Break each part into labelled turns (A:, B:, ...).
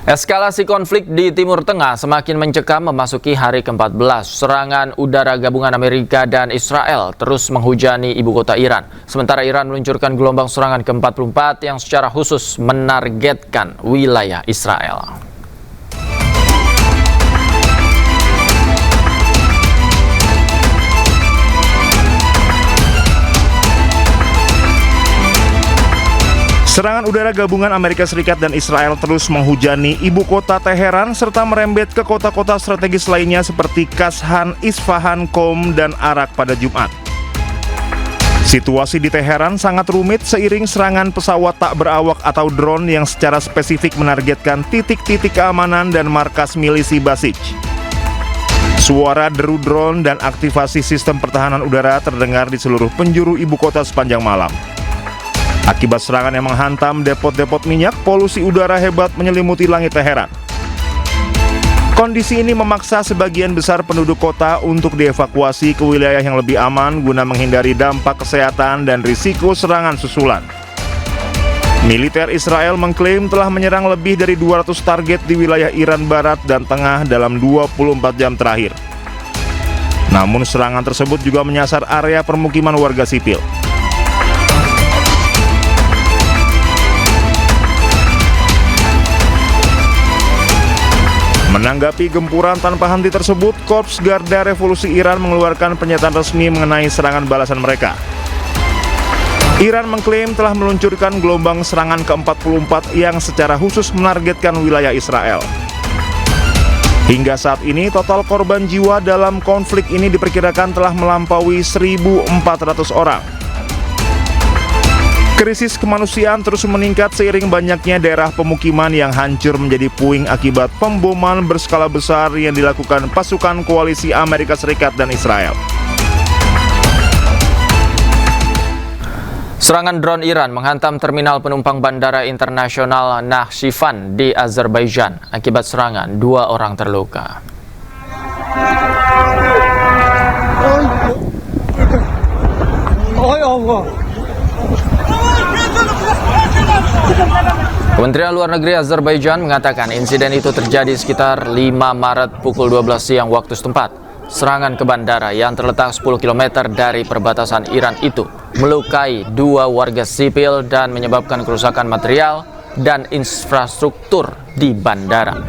A: Eskalasi konflik di Timur Tengah semakin mencekam memasuki hari ke-14. Serangan udara gabungan Amerika dan Israel terus menghujani ibu kota Iran. Sementara Iran meluncurkan gelombang serangan ke-44 yang secara khusus menargetkan wilayah Israel.
B: Serangan udara gabungan Amerika Serikat dan Israel terus menghujani ibu kota Teheran serta merembet ke kota-kota strategis lainnya seperti Kashan, Isfahan, Qom, dan Arak pada Jumat. Situasi di Teheran sangat rumit seiring serangan pesawat tak berawak atau drone yang secara spesifik menargetkan titik-titik keamanan dan markas milisi Basij. Suara deru drone dan aktivasi sistem pertahanan udara terdengar di seluruh penjuru ibu kota sepanjang malam. Akibat serangan yang menghantam depot-depot minyak, polusi udara hebat menyelimuti langit Teheran. Kondisi ini memaksa sebagian besar penduduk kota untuk dievakuasi ke wilayah yang lebih aman guna menghindari dampak kesehatan dan risiko serangan susulan. Militer Israel mengklaim telah menyerang lebih dari 200 target di wilayah Iran Barat dan Tengah dalam 24 jam terakhir. Namun serangan tersebut juga menyasar area permukiman warga sipil. Menanggapi gempuran tanpa henti tersebut, Korps Garda Revolusi Iran mengeluarkan pernyataan resmi mengenai serangan balasan mereka. Iran mengklaim telah meluncurkan gelombang serangan ke-44 yang secara khusus menargetkan wilayah Israel. Hingga saat ini, total korban jiwa dalam konflik ini diperkirakan telah melampaui 1.400 orang. Krisis kemanusiaan terus meningkat seiring banyaknya daerah pemukiman yang hancur menjadi puing akibat pemboman berskala besar yang dilakukan pasukan koalisi Amerika Serikat dan Israel.
A: Serangan drone Iran menghantam terminal penumpang Bandara Internasional Nakhchivan di Azerbaijan. Akibat serangan, 2 orang terluka. Kementerian Luar Negeri Azerbaijan mengatakan insiden itu terjadi sekitar 5 Maret pukul 12 siang waktu setempat. Serangan ke bandara yang terletak 10 km dari perbatasan Iran itu melukai 2 warga sipil dan menyebabkan kerusakan material dan infrastruktur di bandara.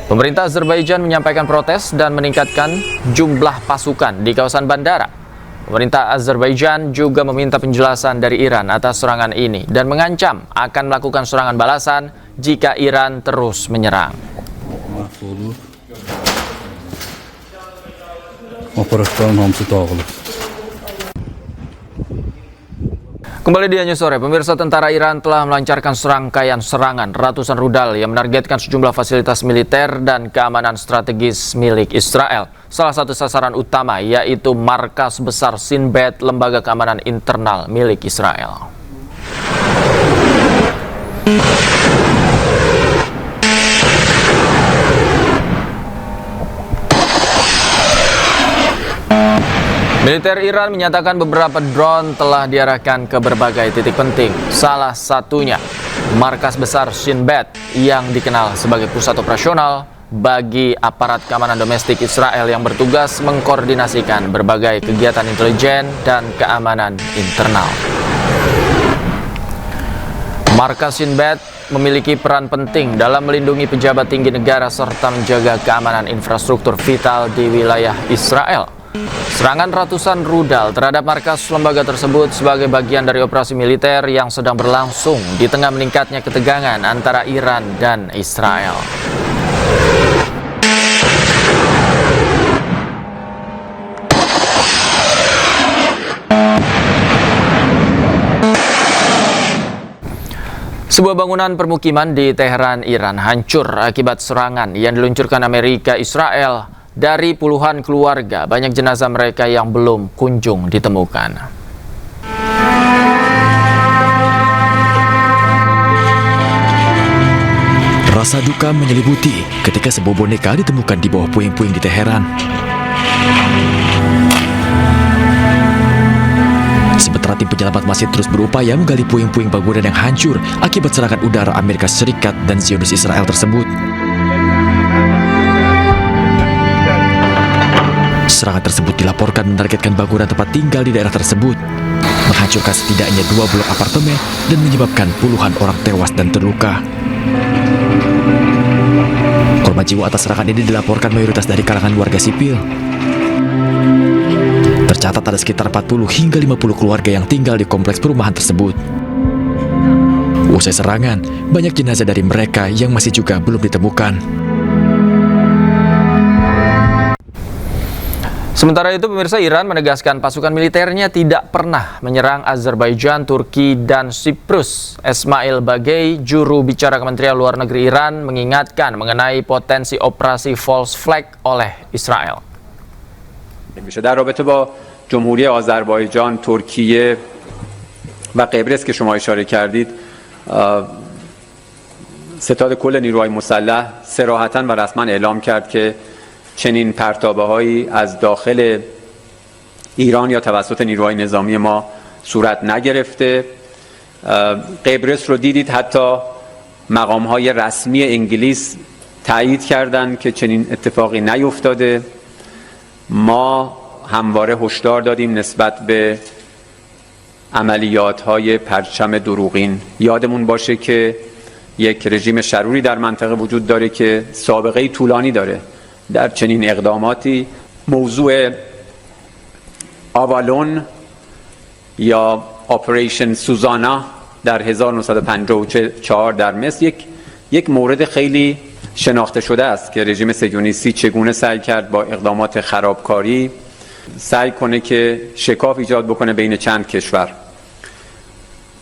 A: Pemerintah Azerbaijan menyampaikan protes dan meningkatkan jumlah pasukan di kawasan bandara. Pemerintah Azerbaijan juga meminta penjelasan dari Iran atas serangan ini dan mengancam akan melakukan serangan balasan jika Iran terus menyerang. Kembali di News Sore, pemirsa, tentara Iran telah melancarkan serangkaian serangan ratusan rudal yang menargetkan sejumlah fasilitas militer dan keamanan strategis milik Israel. Salah satu sasaran utama yaitu markas besar Shin Bet, lembaga keamanan internal milik Israel. Militer Iran menyatakan beberapa drone telah diarahkan ke berbagai titik penting. Salah satunya markas besar Shin Bet yang dikenal sebagai pusat operasional bagi aparat keamanan domestik Israel yang bertugas mengkoordinasikan berbagai kegiatan intelijen dan keamanan internal. Markas Shin Bet memiliki peran penting dalam melindungi pejabat tinggi negara serta menjaga keamanan infrastruktur vital di wilayah Israel. Serangan ratusan rudal terhadap markas lembaga tersebut sebagai bagian dari operasi militer yang sedang berlangsung di tengah meningkatnya ketegangan antara Iran dan Israel. Sebuah bangunan permukiman di Teheran, Iran hancur akibat serangan yang diluncurkan Amerika Israel. Dari puluhan keluarga, banyak jenazah mereka yang belum kunjung ditemukan.
C: Rasa duka menyelimuti ketika sebuah boneka ditemukan di bawah puing-puing di Teheran. Sementara tim penyelamat masih terus berupaya menggali puing-puing bangunan yang hancur akibat serangan udara Amerika Serikat dan Zionis Israel tersebut. Serangan tersebut dilaporkan menargetkan bangunan tempat tinggal di daerah tersebut, menghancurkan setidaknya 2 blok apartemen dan menyebabkan puluhan orang tewas dan terluka. Korban jiwa atas serangan ini dilaporkan mayoritas dari kalangan warga sipil. Tercatat ada sekitar 40 hingga 50 keluarga yang tinggal di kompleks perumahan tersebut. Usai serangan, banyak jenazah dari mereka yang masih juga belum ditemukan.
A: Sementara itu, pemirsa, Iran menegaskan pasukan militernya tidak pernah menyerang Azerbaijan, Turki, dan Siprus. Esmail Bagei, juru bicara Kementerian Luar Negeri Iran, mengingatkan mengenai potensi operasi false flag oleh Israel.
D: در رابطه با جمهوری آذربایجان، ترکیه و قبرس که شما اشاره کردید، ستاد کل نیروهای مسلح صراحتاً و رسما اعلام کرد که چنین پرتابه‌هایی از داخل ایران یا توسط نیروهای نظامی ما صورت نگرفته. قبرس رو دیدید، حتی مقام‌های رسمی انگلیس تایید کردند که چنین اتفاقی نیفتاده. ما همواره هشدار دادیم نسبت به عملیات‌های پرچم دروغین. یادمون باشه که یک رژیم شروری در منطقه وجود داره که سابقه طولانی داره در چنین اقداماتی. موضوع آوالون یا آپریشن سوزانا در 1954 در مصر یک مورد خیلی شناخته شده است که رژیم صهیونیستی چگونه سعی کرد با اقدامات خرابکاری سعی کنه که شکاف ایجاد بکنه بین چند کشور.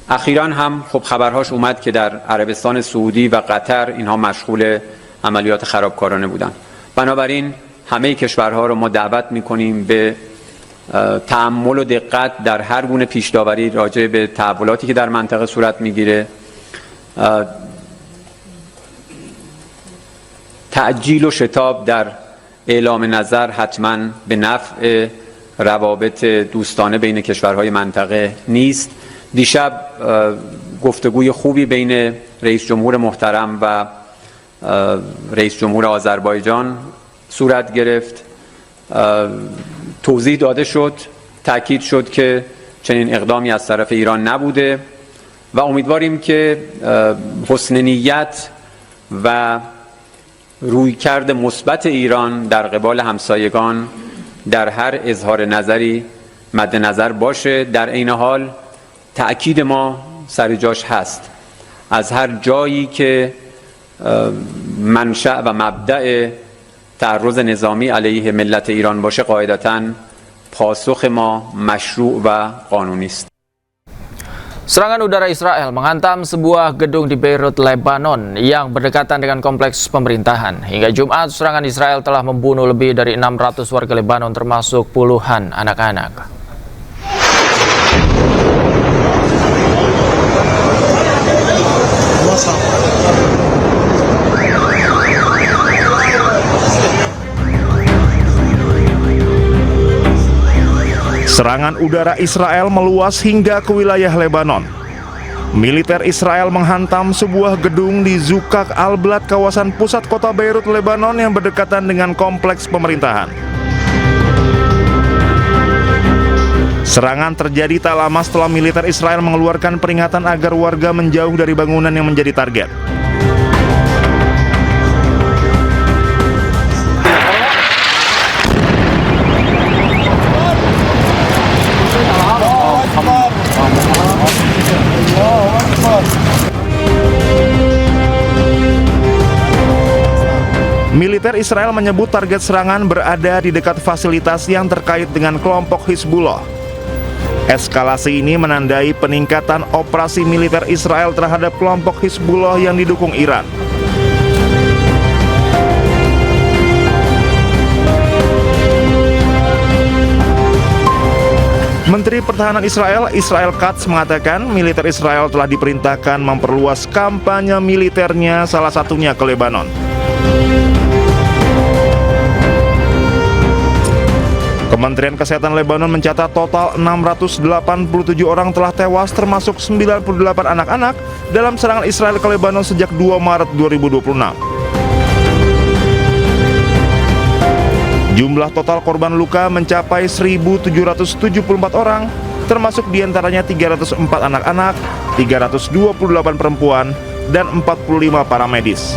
D: اخیراً هم خب خبرهاش اومد که در عربستان سعودی و قطر اینها مشغول عملیات خرابکارانه بودن. بنابراین همه کشورها رو ما دعوت میکنیم به تأمل و دقت در هر گونه پیش‌داوری راجع به تحولاتی که در منطقه صورت میگیره. تعجیل و شتاب در اعلام نظر حتما به نفع روابط دوستانه بین کشورهای منطقه نیست. دیشب گفتگوی خوبی بین رئیس جمهور محترم و رئیس جمهور آذربایجان صورت گرفت. توضیح داده شد، تاکید شد که چنین اقدامی از طرف ایران نبوده و امیدواریم که حسن نیت و رویکرد مثبت ایران در قبال همسایگان در هر اظهار نظری مد نظر باشه. در این حال تأکید ما سر جاش هست، از هر جایی که منشأ و مبدأ تعرض نظامی علیه ملت ایران باشه قاعدتاً پاسخ ما مشروع و قانونی است.
A: Serangan udara Israel menghantam sebuah gedung di Beirut, Lebanon yang berdekatan dengan kompleks pemerintahan. Hingga Jumat, serangan Israel telah membunuh lebih dari 600 warga Lebanon termasuk puluhan anak-anak.
B: Serangan udara Israel meluas hingga ke wilayah Lebanon. Militer Israel menghantam sebuah gedung di Zukak Al-Balad, kawasan pusat kota Beirut, Lebanon yang berdekatan dengan kompleks pemerintahan. Serangan terjadi tak lama setelah militer Israel mengeluarkan peringatan agar warga menjauh dari bangunan yang menjadi target. Militer Israel menyebut target serangan berada di dekat fasilitas yang terkait dengan kelompok Hizbullah. Eskalasi ini menandai peningkatan operasi militer Israel terhadap kelompok Hizbullah yang didukung Iran. Menteri Pertahanan Israel, Israel Katz, mengatakan militer Israel telah diperintahkan memperluas kampanye militernya, salah satunya ke Lebanon. Kementerian Kesehatan Lebanon mencatat total 687 orang telah tewas termasuk 98 anak-anak dalam serangan Israel ke Lebanon sejak 2 Maret 2026. Jumlah total korban luka mencapai 1.774 orang, termasuk diantaranya 304 anak-anak, 328 perempuan, dan 45 para medis.